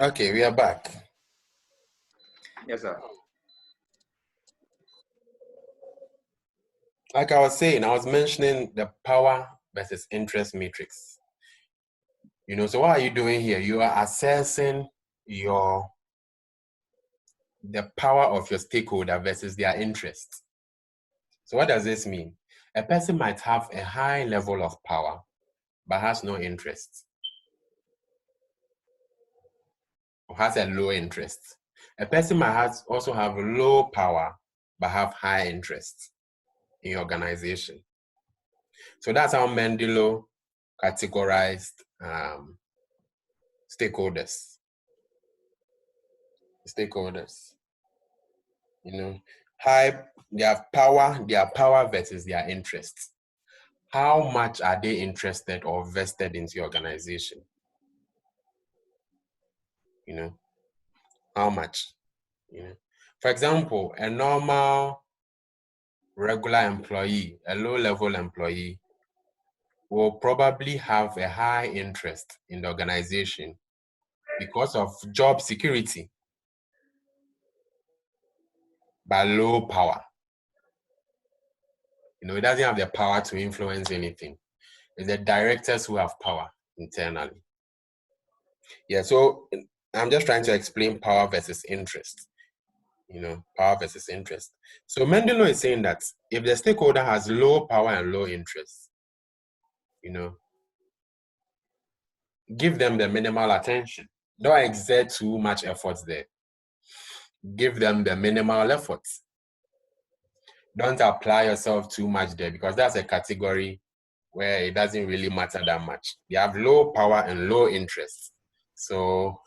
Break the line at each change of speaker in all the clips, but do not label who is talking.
Okay, we are back.
Yes, sir.
Like I was saying, I was mentioning the power versus interest matrix. So what are you doing here? You are assessing the power of your stakeholder versus their interest. So what does this mean? A person might have a high level of power, but has no interest, or has a low interest. A person might also have low power, but have high interest in your organization. So that's how Mendeley categorized stakeholders. Their power versus their interests. How much are they interested or vested into your organization? How much? For example, a normal regular employee, a low-level employee, will probably have a high interest in the organization because of job security, but low power. It doesn't have the power to influence anything. It's the directors who have power internally. Yeah, so I'm just trying to explain power versus interest. Power versus interest. So Mendeley is saying that if the stakeholder has low power and low interest, give them the minimal attention. Don't exert too much effort there. Give them the minimal effort. Don't apply yourself too much there, because that's a category where it doesn't really matter that much. They have low power and low interest. So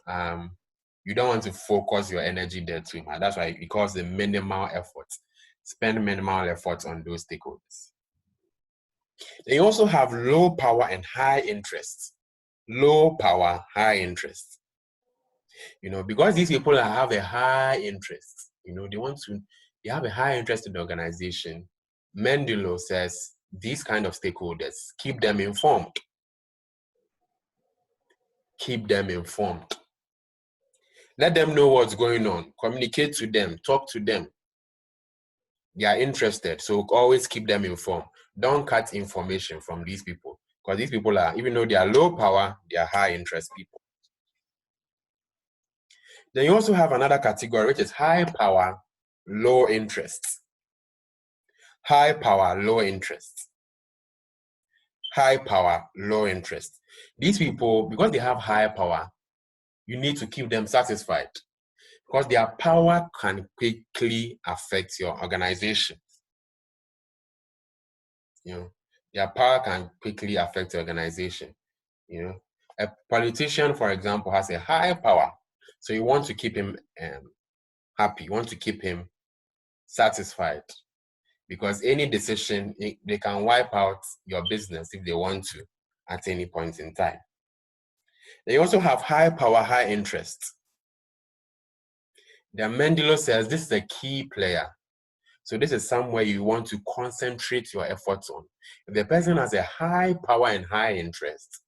you don't want to focus your energy there too much. That's why it calls the minimal effort. Spend minimal effort on those stakeholders. They also have low power and high interest. Low power, high interest. Because these people have a high interest, they have a high interest in the organization. Mendeley says these kind of stakeholders, keep them informed. Keep them informed. Let them know what's going on. Communicate to them. Talk to them. They are interested, so always keep them informed. Don't cut information from these people, because these people are, even though they are low power, they are high interest people. Then you also have another category, which is high power, low interest. High power, low interest. High power, low interest. These people, because they have high power, you need to keep them satisfied, because their power can quickly affect your organization. Their power can quickly affect the organization. A politician, for example, has a high power, so you want to keep him happy. You want to keep him satisfied, because any decision, they can wipe out your business if they want to at any point in time. They also have high power, high interest. The Mendeley says this is a key player. So this is somewhere you want to concentrate your efforts on. If the person has a high power and high interest,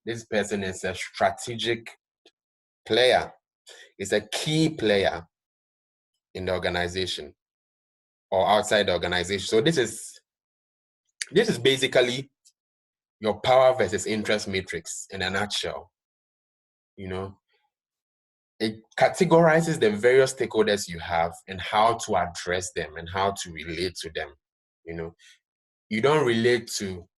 this person is a strategic player. It's a key player in the organization or outside the organization. So this is basically your power versus interest matrix in a nutshell. It categorizes the various stakeholders you have and how to address them and how to relate to them. You don't relate to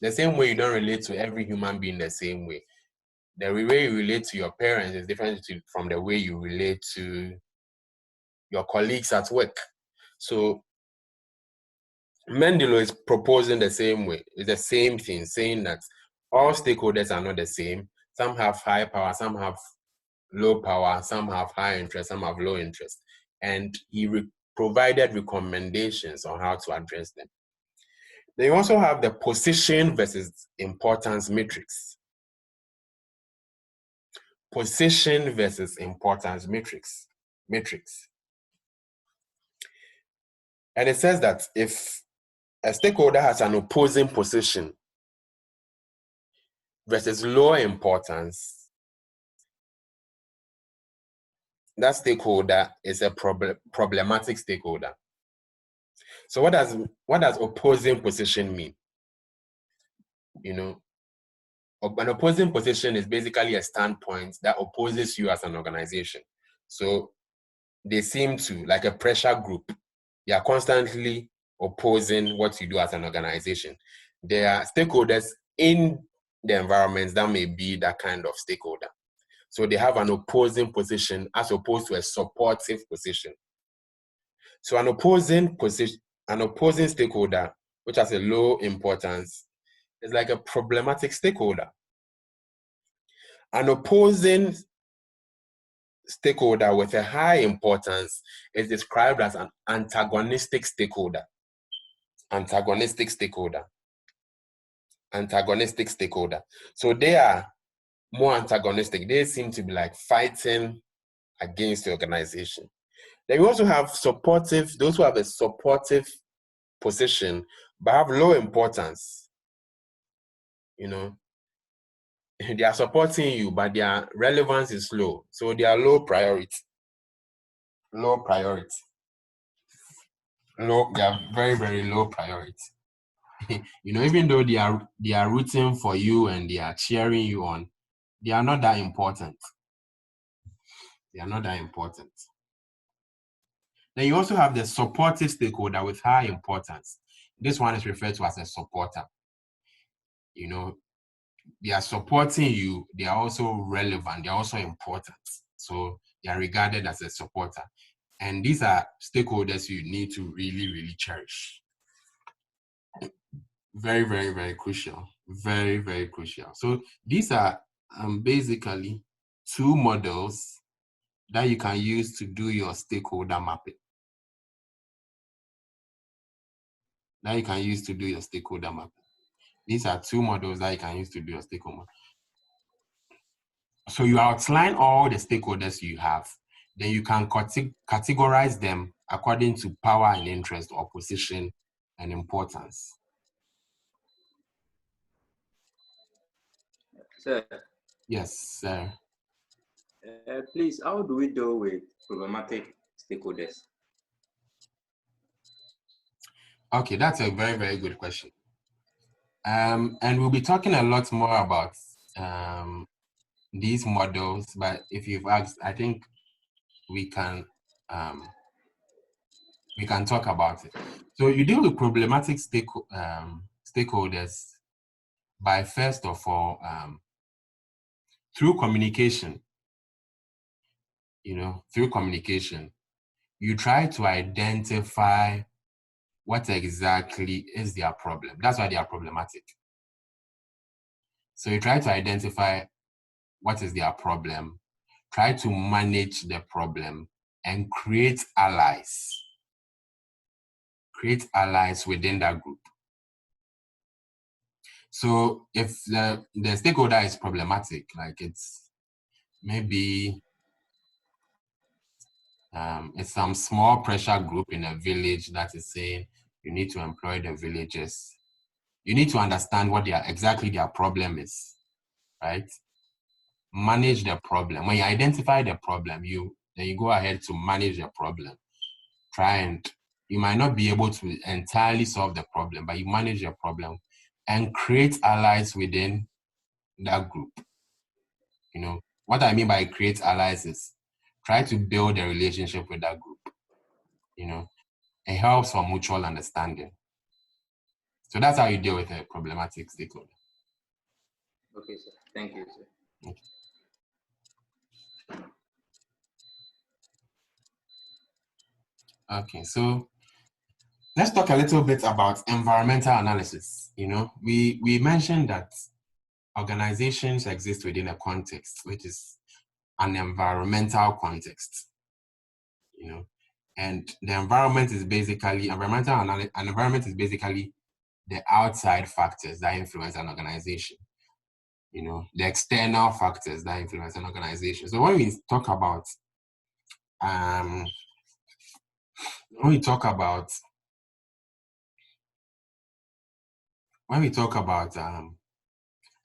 the same way. You don't relate to every human being the same way. The way you relate to your parents is different from the way you relate to your colleagues at work. So Mendeley is proposing the same way. It's the same thing, saying that all stakeholders are not the same. Some have high power, some have low power, some have high interest, some have low interest. And he provided recommendations on how to address them. They also have the position versus importance matrix. Position versus importance matrix. And it says that if a stakeholder has an opposing position versus low importance, that stakeholder is a problematic stakeholder. So what does opposing position mean? You know, an opposing position is basically a standpoint that opposes you as an organization. So they seem to, like a pressure group, they are constantly opposing what you do as an organization. There are stakeholders in the environments that may be that kind of stakeholder. So they have an opposing position as opposed to a supportive position. So an opposing stakeholder, which has a low importance, is like a problematic stakeholder. An opposing stakeholder with a high importance is described as an antagonistic stakeholder. Antagonistic stakeholder. Antagonistic stakeholder. So they are more antagonistic. They seem to be like fighting against the organization. Then we also have supportive, those who have a supportive position but have low importance. You know, they are supporting you, but their relevance is low. So they are low priority. Low priority. Low, they are very, very low priority. You know, even though they are rooting for you and they are cheering you on, they are not that important. They are not that important. Then you also have the supportive stakeholder with high importance. This one is referred to as a supporter. You know, they are supporting you, they are also relevant, they are also important. So they are regarded as a supporter. And these are stakeholders you need to really, really cherish. Very, very, very crucial. Very, very crucial. So these are basically two models that you can use to do your stakeholder mapping. These are two models that you can use to do your stakeholder. So you outline all the stakeholders you have. Then you can categorize them according to power and interest or position and importance.
Sir.
Yes, sir.
Please, how do we deal with problematic stakeholders?
Okay, that's a very, very good question. And we'll be talking a lot more about these models, but if you've asked, I think we can talk about it. So you deal with problematic stakeholders by, first of all, through communication. You know, through communication, you try to identify what exactly is their problem. That's why they are problematic. So you try to identify what is their problem, try to manage the problem, and create allies. Create allies within that group. So if the stakeholder is problematic, like it's maybe it's some small pressure group in a village that is saying you need to employ the villagers. You need to understand what exactly their problem is, right? Manage the problem. When you identify the problem, then you go ahead to manage the problem. You might not be able to entirely solve the problem, but you manage the problem and create allies within that group. You know, what I mean by create allies is try to build a relationship with that group. You know, it helps for mutual understanding. So that's how you deal with a problematic stakeholder.
Okay, sir. Thank you, sir.
Okay, so let's talk a little bit about environmental analysis. You know, we mentioned that organizations exist within a context, which is an environmental context. You know, and the environment is basically an environment is basically the outside factors that influence an organization. You know, the external factors that influence an organization. So when we talk about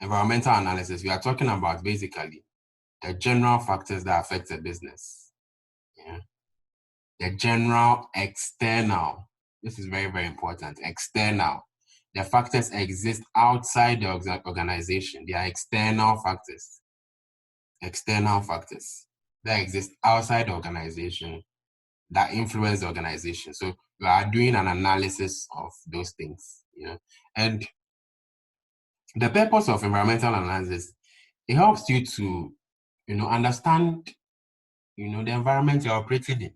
environmental analysis, we are talking about basically the general factors that affect a business. the general external. This is very, very important. External. The factors exist outside the organization. They are external factors. External factors that exist outside the organization that influence the organization. So we are doing an analysis of those things, And the purpose of environmental analysis, it helps you to, understand, the environment you're operating in.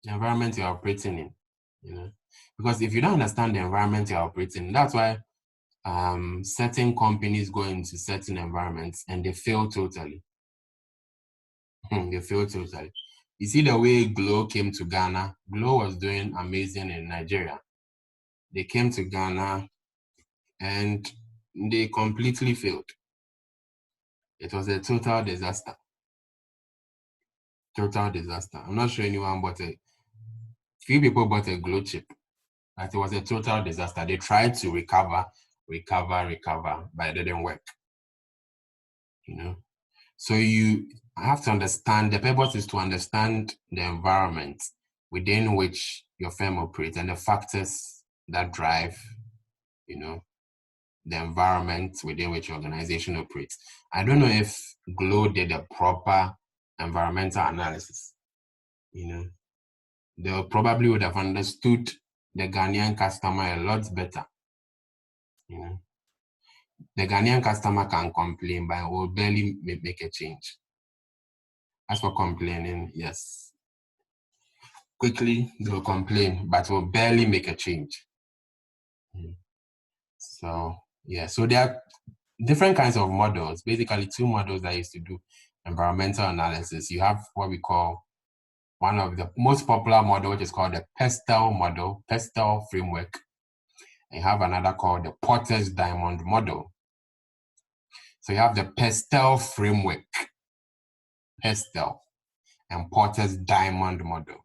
The environment you're operating in, Because if you don't understand the environment you're operating in, that's why certain companies go into certain environments and they fail totally. They fail totally. You see the way Glow came to Ghana. Glow was doing amazing in Nigeria. They came to Ghana and they completely failed. It was a total disaster. Total disaster. I'm not sure anyone bought few people bought a Glow chip, but it was a total disaster. They tried to recover, but it didn't work. So you have to understand, the purpose is to understand the environment within which your firm operates and the factors that drive, the environment within which your organization operates. I don't know if Glow did a proper environmental analysis. They probably would have understood the Ghanaian customer a lot better. The Ghanaian customer can complain, but will barely make a change. As for complaining, yes. Quickly, they'll complain, but will barely make a change. So, yeah. So there are different kinds of models. Basically, two models that I used to do environmental analysis. You have what we call one of the most popular model, which is called the Pestel model, Pestel framework. And you have another called the Porter's Diamond model. So you have the Pestel framework, Pestel, and Porter's Diamond model.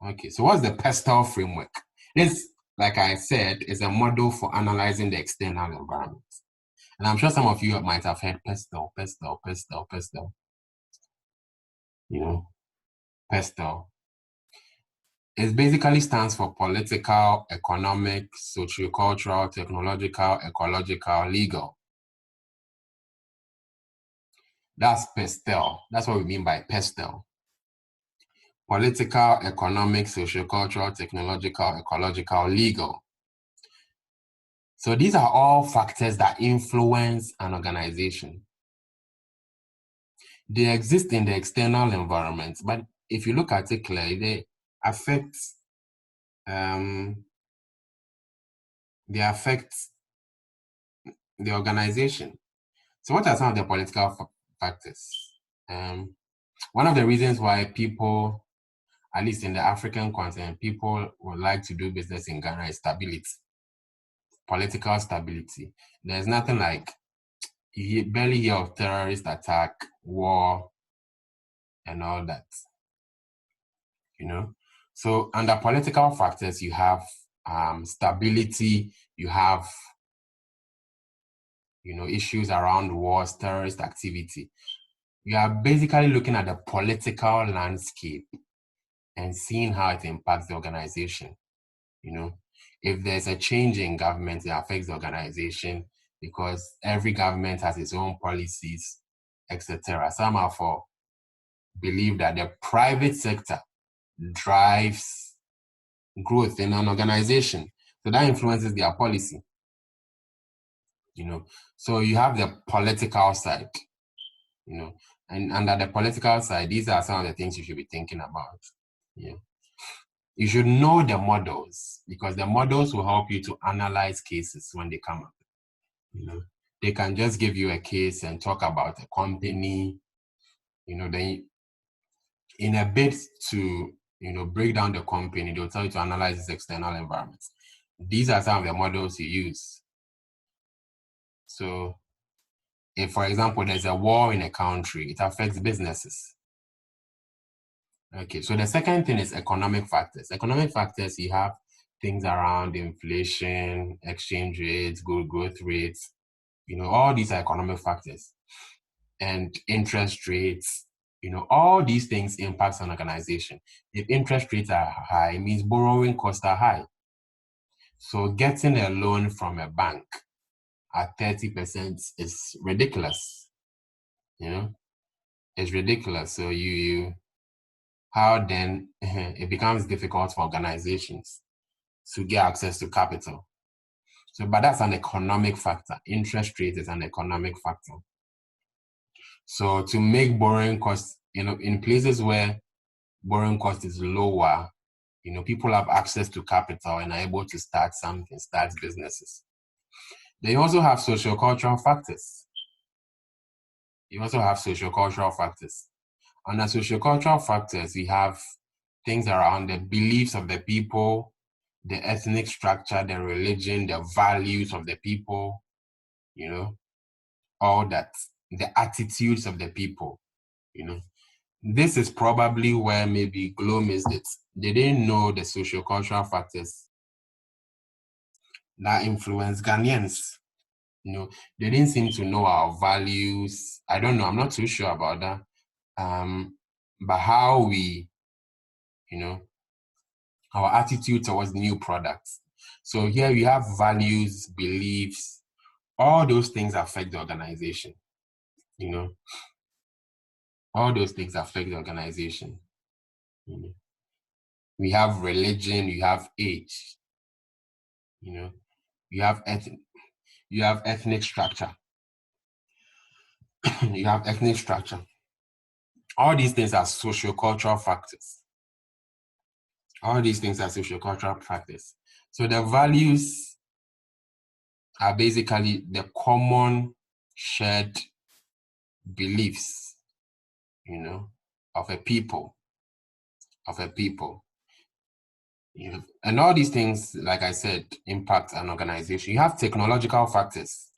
Okay, so what's the Pestel framework? This, like I said, is a model for analyzing the external environment. And I'm sure some of you might have heard Pestel. Pestel. It basically stands for political, economic, sociocultural, technological, ecological, legal. That's Pestel. That's what we mean by Pestel. Political, economic, sociocultural, technological, ecological, legal. So these are all factors that influence an organization. They exist in the external environment, but if you look at it clearly, they affect the organization. So what are some of the political factors? One of the reasons why people, at least in the African continent, people would like to do business in Ghana is stability, political stability. There's nothing like, you barely hear of terrorist attack, war, and all that, So under political factors, you have stability, you have, issues around wars, terrorist activity. You are basically looking at the political landscape and seeing how it impacts the organization. If there's a change in government, it affects the organization because every government has its own policies, etc. Some are believe that the private sector drives growth in an organization. So that influences their policy. So you have the political side, and under the political side, these are some of the things you should be thinking about. You should know the models because the models will help you to analyze cases when they come up. They can just give you a case and talk about a company, then in a bid to, break down the company, they'll tell you to analyze its external environments. These are some of the models you use. So if, for example, there's a war in a country, it affects businesses. Okay, so the second thing is economic factors. Economic factors, you have things around inflation, exchange rates, growth rates, all these are economic factors. And interest rates, All these things impact an organization. If interest rates are high, it means borrowing costs are high. So getting a loan from a bank at 30% is ridiculous. It's ridiculous. So how then it becomes difficult for organizations to get access to capital. So, but that's an economic factor. Interest rate is an economic factor. So to make borrowing costs, in places where borrowing cost is lower, people have access to capital and are able to start businesses. They also have sociocultural factors. Under sociocultural factors, we have things around the beliefs of the people, the ethnic structure, the religion, the values of the people, all that, the attitudes of the people, This is probably where maybe Glow missed it. They didn't know the sociocultural factors that influence Ghanaians. They didn't seem to know our values. I don't know. I'm not too sure about that. But how we, our attitude towards new products. So here we have values, beliefs, all those things affect the organization. All those things affect the organization. We have religion, you have age, you have ethnic structure. You have ethnic structure. All these things are sociocultural factors. So the values are basically the common shared beliefs, of a people. And all these things, like I said, impact an organization. You have technological factors,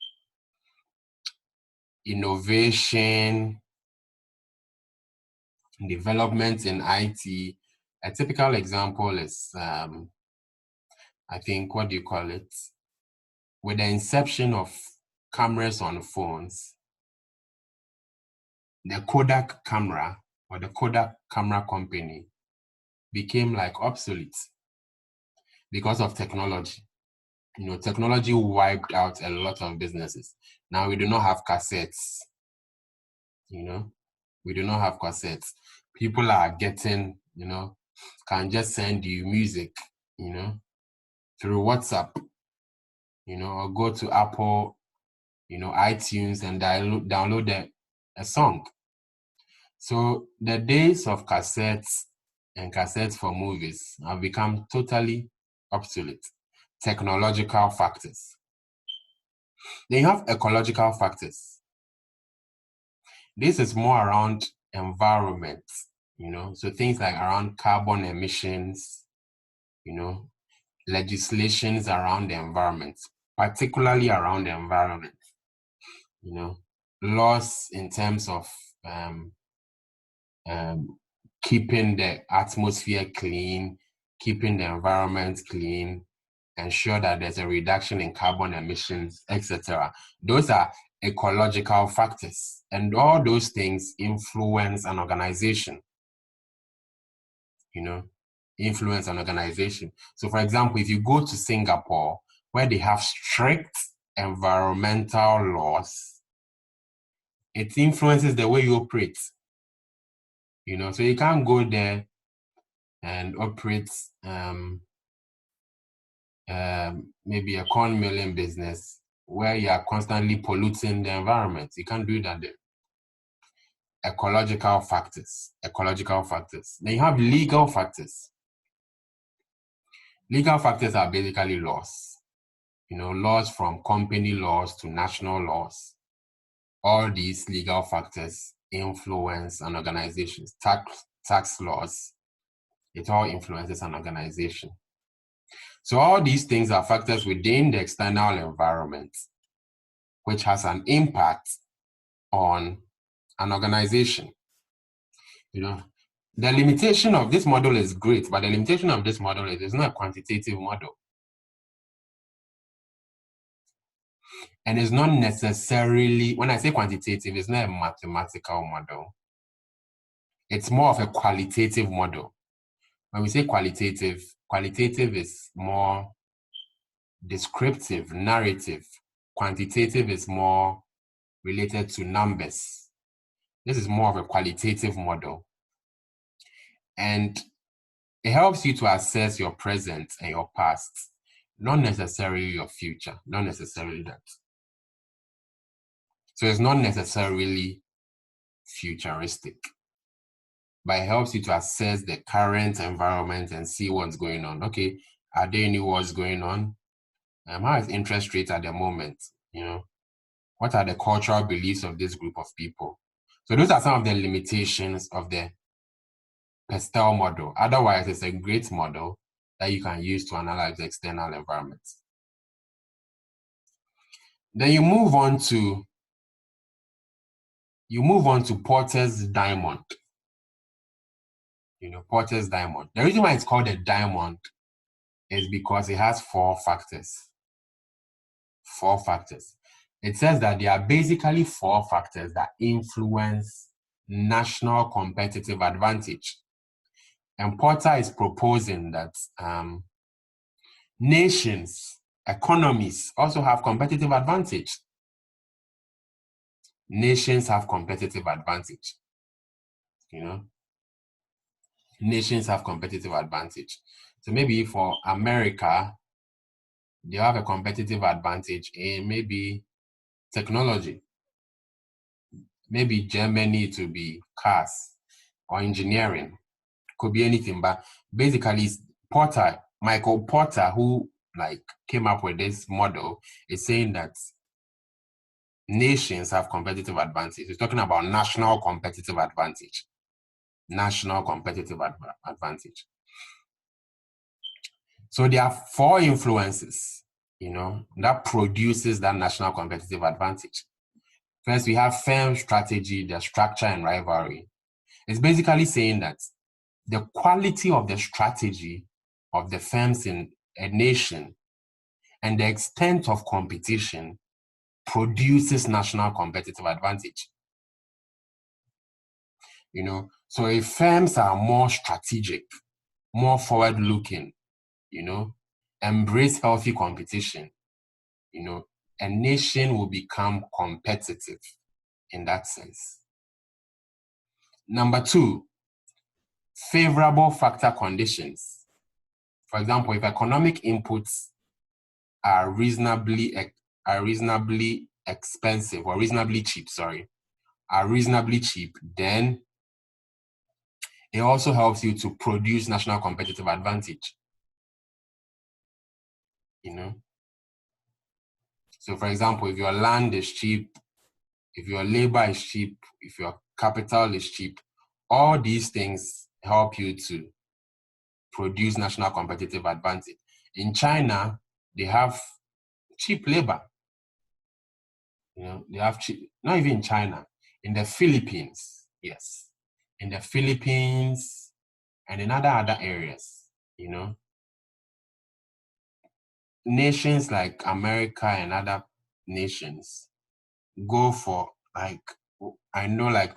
innovation, development in IT. A typical example is, I think, what do you call it? With the inception of cameras on phones, the Kodak camera or the Kodak camera company became like obsolete because of technology. Technology wiped out a lot of businesses. Now we do not have cassettes. We do not have cassettes. People are getting, can just send you music, through WhatsApp, or go to Apple, iTunes and download a song. So the days of cassettes and cassettes for movies have become totally obsolete. Technological factors. Then you have ecological factors. This is more around environment, so things like around carbon emissions, legislations around the environment, particularly around the environment, laws in terms of keeping the atmosphere clean, keeping the environment clean, ensure that there's a reduction in carbon emissions, etc. Those are ecological factors, and all those things influence an organization. Influence an organization. So, for example, if you go to Singapore, where they have strict environmental laws, it influences the way you operate. So you can't go there and operate maybe a corn milling business where you are constantly polluting the environment. You can't do that there. Ecological factors. Then you have legal factors. Legal factors are basically laws. Laws from company laws to national laws. All these legal factors influence an organization's tax laws. It all influences an organization. So all these things are factors within the external environment, which has an impact on an organization. The limitation of this model is great, but the limitation of this model is it's not a quantitative model. And it's not necessarily, when I say quantitative, it's not a mathematical model. it's more of a qualitative model. When we say qualitative, qualitative is more descriptive, narrative. Quantitative is more related to numbers. This is more of a qualitative model. And it helps you to assess your present and your past, not necessarily your future, not necessarily that. So it's not necessarily futuristic, but it helps you to assess the current environment and see what's going on. Okay, are there any wars going on? How is interest rate at the moment? You know, what are the cultural beliefs of this group of people? So those are some of the limitations of the PESTEL model. Otherwise, it's a great model that you can use to analyze the external environment. Then you move on to Porter's diamond. You know, Porter's diamond. The reason why it's called a diamond is because it has 4 factors. 4 factors. It says that there are basically 4 factors that influence national competitive advantage. And Porter is proposing that nations, economies also have competitive advantage. Nations have competitive advantage. You know, nations have competitive advantage. So maybe for America, they have a competitive advantage in maybe technology. Maybe Germany to be cars or engineering. Could be anything, but basically Michael Porter, who came up with this model, is saying that nations have competitive advantage. He's talking about national competitive advantage. National competitive advantage. So there are 4 influences, you know, that produces that national competitive advantage. First, we have firm strategy, their structure and rivalry. It's basically saying that the quality of the strategy of the firms in a nation and the extent of competition produces national competitive advantage. You know, so if firms are more strategic, more forward-looking, you know, embrace healthy competition, you know, a nation will become competitive in that sense. Number 2, favorable factor conditions. For example, if economic inputs are reasonably expensive or reasonably cheap, then it also helps you to produce national competitive advantage. You know, so for example, if your land is cheap, if your labor is cheap, if your capital is cheap, all these things help you to produce national competitive advantage. In China, they have cheap labor. You know, they have cheap, not even in China, in the Philippines, yes. In the Philippines and in other areas, you know. Nations like America and other nations go for I know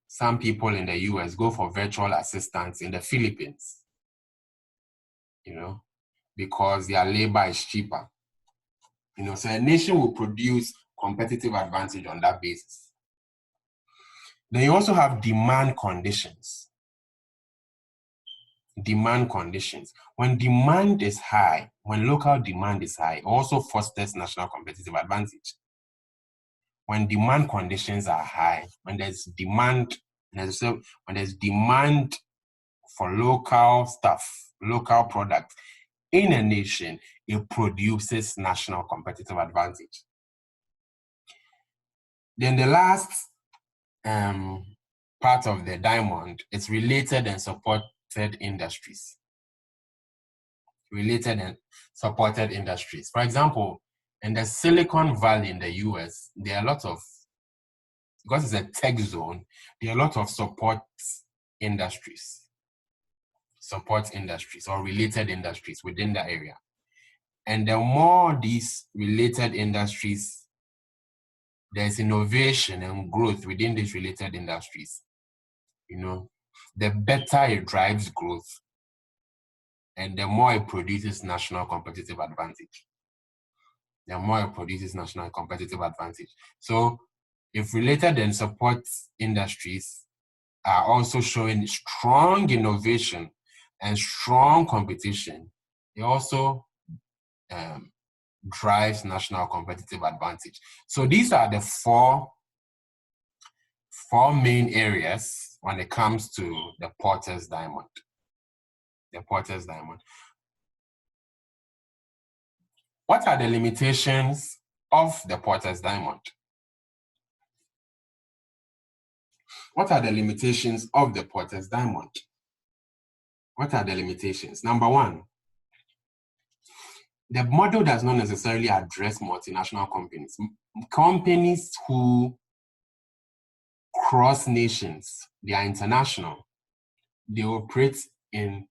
some people in the US go for virtual assistants in the Philippines, you know, because their labor is cheaper. You know, so a nation will produce competitive advantage on that basis. Then you also have demand conditions. Demand conditions. When demand is high, when local demand is high, it also fosters national competitive advantage. When demand conditions are high, when there's demand for local stuff, local products in a nation, it produces national competitive advantage. Then the last part of the diamond is related and supported industries. Related and supported industries. For example, in the Silicon Valley in the US, there are a lot of, because it's a tech zone, there are a lot of support industries or related industries within the area. And the more these related industries, there's innovation and growth within these related industries, you know, the better it drives growth and the more it produces national competitive advantage. The more it produces national competitive advantage. So if related and support industries are also showing strong innovation and strong competition, it also drives national competitive advantage. So these are the four main areas when it comes to the Porter's diamond. The Porter's diamond. What are the limitations of the Porter's diamond? What are the limitations of the Porter's diamond? What are the limitations? Number one, the model does not necessarily address multinational companies. Companies who cross nations, they are international. They operate in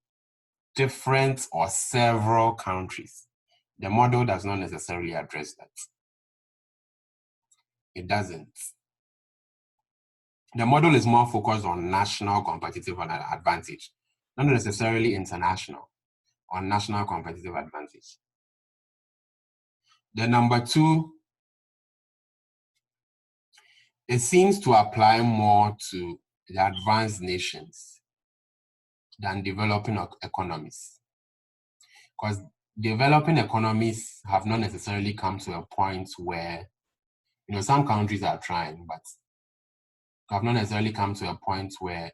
different or several countries. The model does not necessarily address that. It doesn't. The model is more focused on national competitive advantage, not necessarily international, on national competitive advantage. The number two, it seems to apply more to the advanced nations than developing economies. Because developing economies have not necessarily come to a point where, some countries are trying, but have not necessarily come to a point where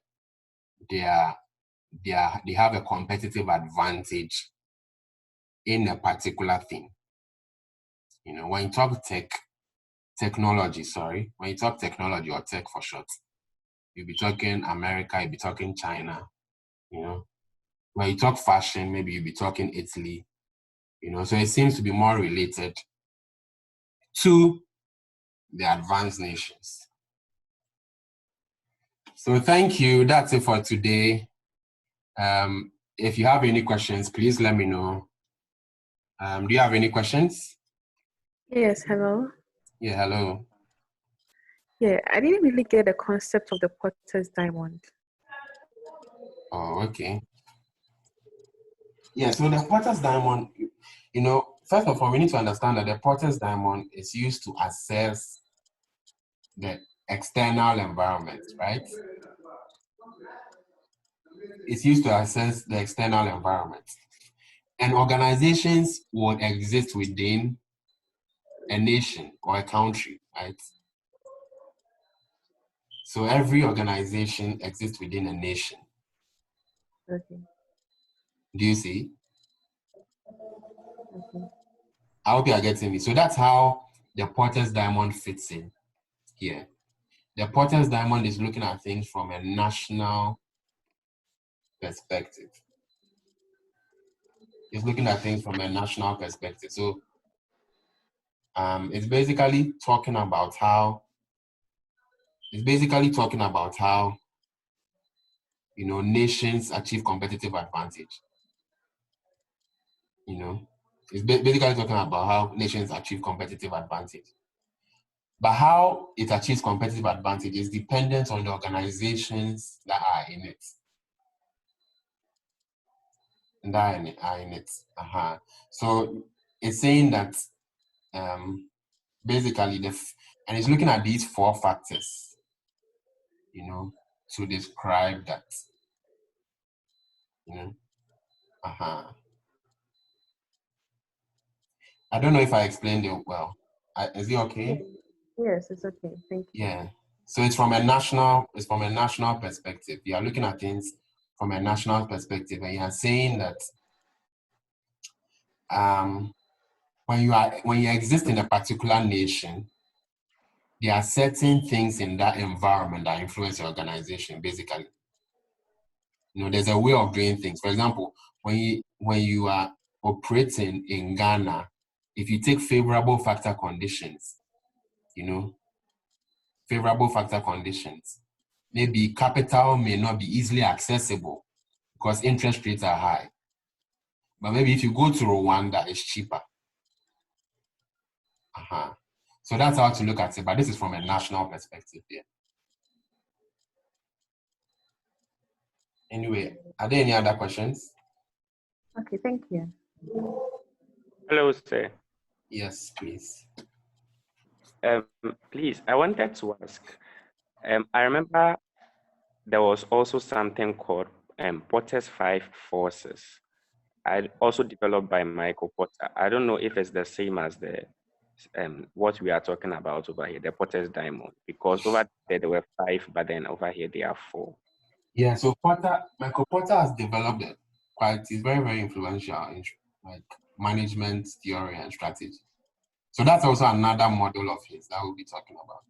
they have a competitive advantage in a particular thing. When you talk technology or tech for short, you'll be talking America, you'll be talking China, When you talk fashion, maybe you'll be talking Italy, So it seems to be more related to the advanced nations. So thank you. That's it for today. If you have any questions, please let me know. Do you have any questions?
Yes, hello.
Yeah, hello.
Yeah, I didn't really get the concept of the Porter's diamond.
Oh, okay. Yeah, so the Porter's diamond, first of all, we need to understand that the Porter's diamond is used to assess the external environment, right? It's used to assess the external environment. And organizations would exist within a nation or a country, right? So every organization exists within a nation.
Okay.
Do you see?
Okay.
I hope you are getting me. So that's how the Porter's diamond fits in here. The Porter's diamond is looking at things from a national perspective. It's looking at things from a national perspective. So it's basically talking about how nations achieve competitive advantage. It's basically talking about how nations achieve competitive advantage. But how it achieves competitive advantage is dependent on the organizations that are in it. So it's saying that basically and it's looking at these four factors, to describe that. I don't know if I explained it well. Is it okay?
Yes, it's okay. Thank you.
Yeah. So it's from a national perspective. You are looking at things from a national perspective, and you are saying that when you exist in a particular nation, there are certain things in that environment that influence your organization, basically. There's a way of doing things. For example, when you are operating in Ghana, if you take favorable factor conditions, maybe capital may not be easily accessible because interest rates are high. But maybe if you go to Rwanda, it's cheaper. So that's how to look at it. But this is from a national perspective here. Anyway, are there any other questions?
Okay, thank you.
Hello, sir.
Yes, please.
Please, I wanted to ask. I remember there was also something called Porter's 5 forces. I also developed by Michael Porter. I don't know if it's the same as the what we are talking about over here, the Porter's diamond, because over there were 5, but then over here there are 4.
Yeah, so Michael Porter has developed it quite, he's very, very influential in like management theory and strategy. So that's also another model of his that we'll be talking about.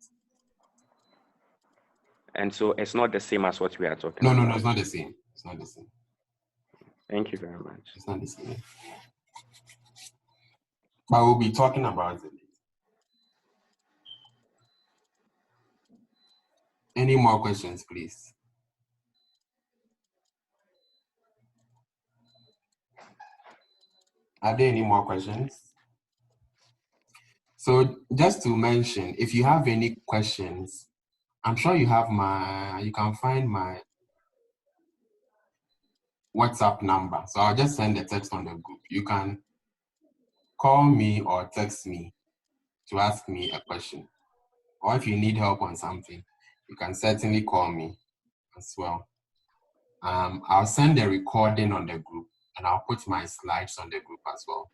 And so it's not the same as what we are talking
No,
about.
no, it's not the same. It's not the same.
Thank you very much.
It's not the same. But we'll be talking about it. Any more questions, please? Are there any more questions? So just to mention, if you have any questions, I'm sure you have you can find my WhatsApp number. So I'll just send a text on the group. You can call me or text me to ask me a question. Or if you need help on something, you can certainly call me as well. I'll send a recording on the group and I'll put my slides on the group as well.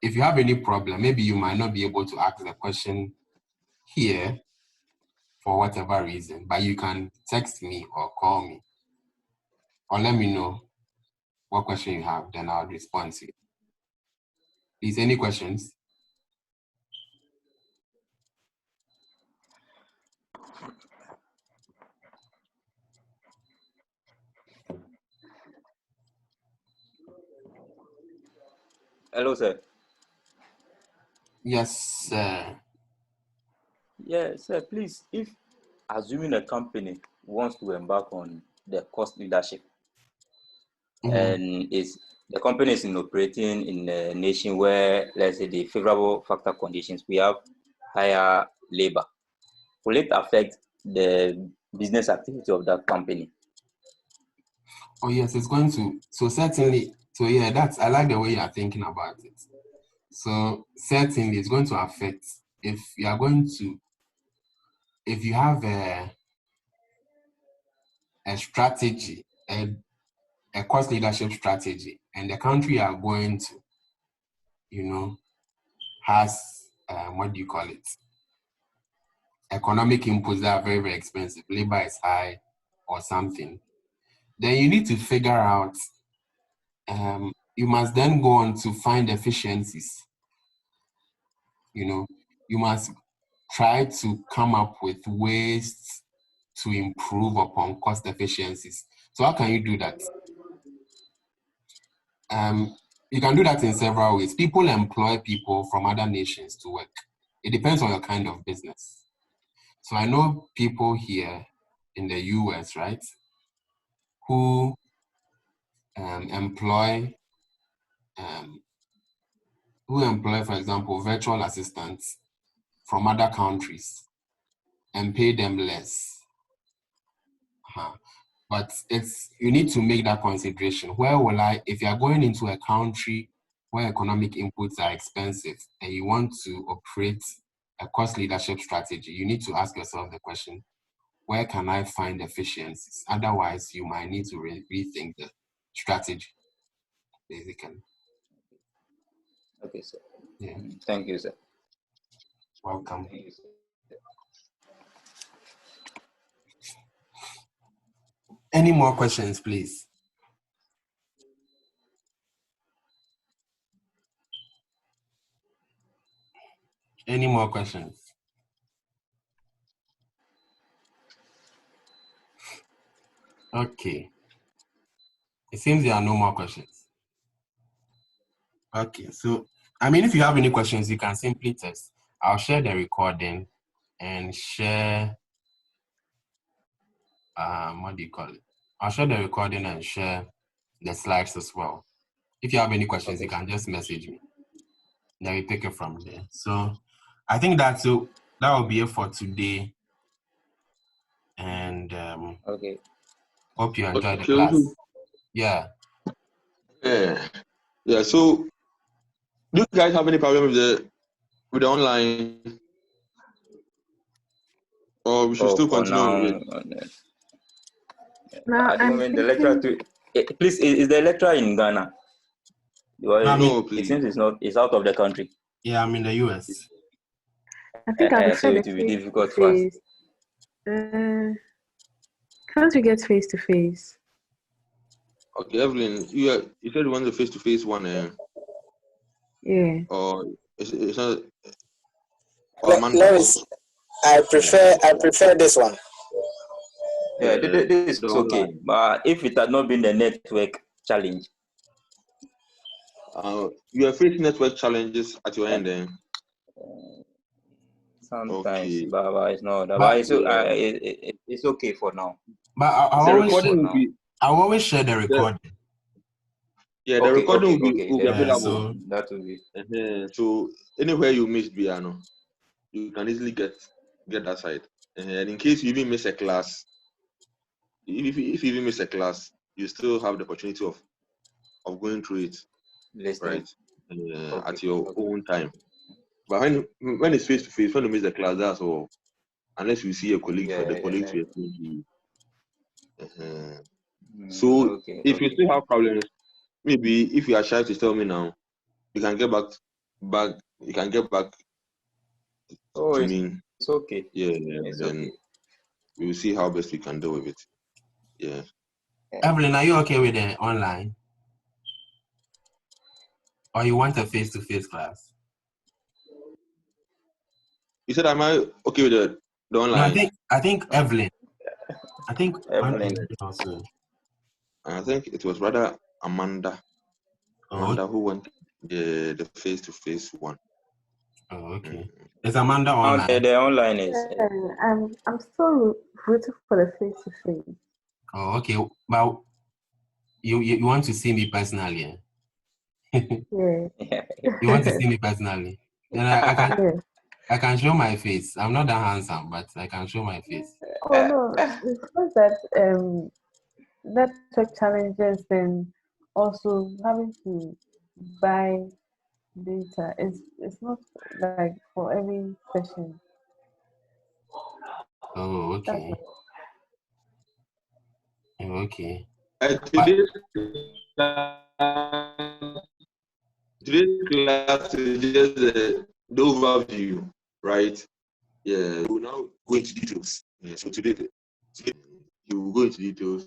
If you have any problem, maybe you might not be able to ask the question here for whatever reason, but you can text me or call me or let me know what question you have, then I'll respond to you. Please, any questions?
Hello, sir.
Yes, sir.
Yeah, sir, please, if assuming a company wants to embark on the cost leadership, and the company is operating in a nation where, let's say, the favorable factor conditions, we have higher labor, will it affect the business activity of that company?
Oh yes, it's going to. So certainly, so yeah, I like the way you are thinking about it. So certainly it's going to affect if you have a strategy, a cost leadership strategy, and the country you are going to, has, what do you call it? Economic inputs that are very, very expensive, labor is high or something, then you need to figure out, you must then go on to find efficiencies. You must try to come up with ways to improve upon cost efficiencies. So how can you do that? You can do that in several ways. People employ people from other nations to work. It depends on your kind of business. So I know people here in the US, right, who employ, for example, virtual assistants from other countries and pay them less. But you need to make that consideration. If you are going into a country where economic inputs are expensive and you want to operate a cost leadership strategy, you need to ask yourself the question, where can I find efficiencies? Otherwise, you might need to rethink the strategy, basically.
Okay, sir.
Yeah.
Thank you, sir.
Welcome.
Thank you, sir.
Any more questions, please? Any more questions? Okay. It seems there are no more questions. Okay, so, if you have any questions, you can simply text. I'll share the recording and share, what do you call it? I'll share the recording and share the slides as well. If you have any questions, you can just message me. Then we take it from there. So I think that will be it for today. And
okay.
Hope you enjoy the
Okay.
class. Yeah.
Yeah. So, do you guys have any problem with the online, or we should still
For
continue
now,
with it?
Now
at the
I'm
moment, the lecturer
thinking.
please, is the lecturer in Ghana?
No,
It
please.
seems it's out of the country.
Yeah, I'm in the US.
I think I
So
prefer
it
the
will be difficult for us.
face. Can't we get face to face?
Okay, Evelyn, you said you want the face-to-face one,
Yeah.
or it's not? Or Amanda?
I prefer this one.
Yeah, this is
the
okay.
online.
But if it had not been the network challenge,
You are facing network challenges at your end,
sometimes,
Okay.
but it's not.
But-
It's okay for now.
But I
The
always
recording
share,
will be
I always share the recording.
the
Okay,
recording
okay,
will
okay.
be available.
That will be.
So anywhere you missed Biano, you can easily get that side. And in case you even miss a class, if you even miss a class, you still have the opportunity of going through it,
Listening.
right? At your own time. But when it's face to face, when you miss the class, that's all. Unless you see a colleague, for the colleagues to explain to you. So if you still have problems, maybe if you are shy to tell me now, you can get back. You can get back to me.
It's okay.
Yeah,
It's
then
okay.
we will see how best we can deal with it. Yeah.
Evelyn, are you okay with the online? Or you want a face-to-face class?
You said, am I okay with the online?
No, I think Evelyn. I think
Evelyn.
also.
I think it was rather Amanda. Amanda who went the face-to-face one.
Oh, okay. Is Amanda online?
The online is.
I'm still rooting for the face to face.
Oh, okay. But you want to see me personally?
Yeah.
You want to see me personally? Then I can show my face. I'm not that handsome, but I can show my face.
Oh no, it's not that network challenges and also having to buy data. It's not like for every session.
Oh, okay. Okay.
Today's class is just the overview, right? Yeah, we'll now go into details. Yeah, so today you will go into details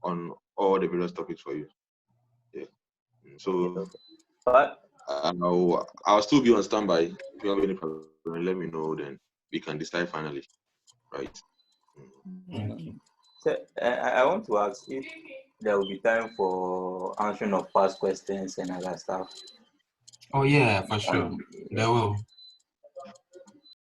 on all the various topics for you. Yeah. So I'll still be on standby. If you have any problem, let me know. Then we can decide finally, right?
So, I want to ask if there will be time for answering of past questions and other stuff.
Oh yeah, for sure. There will.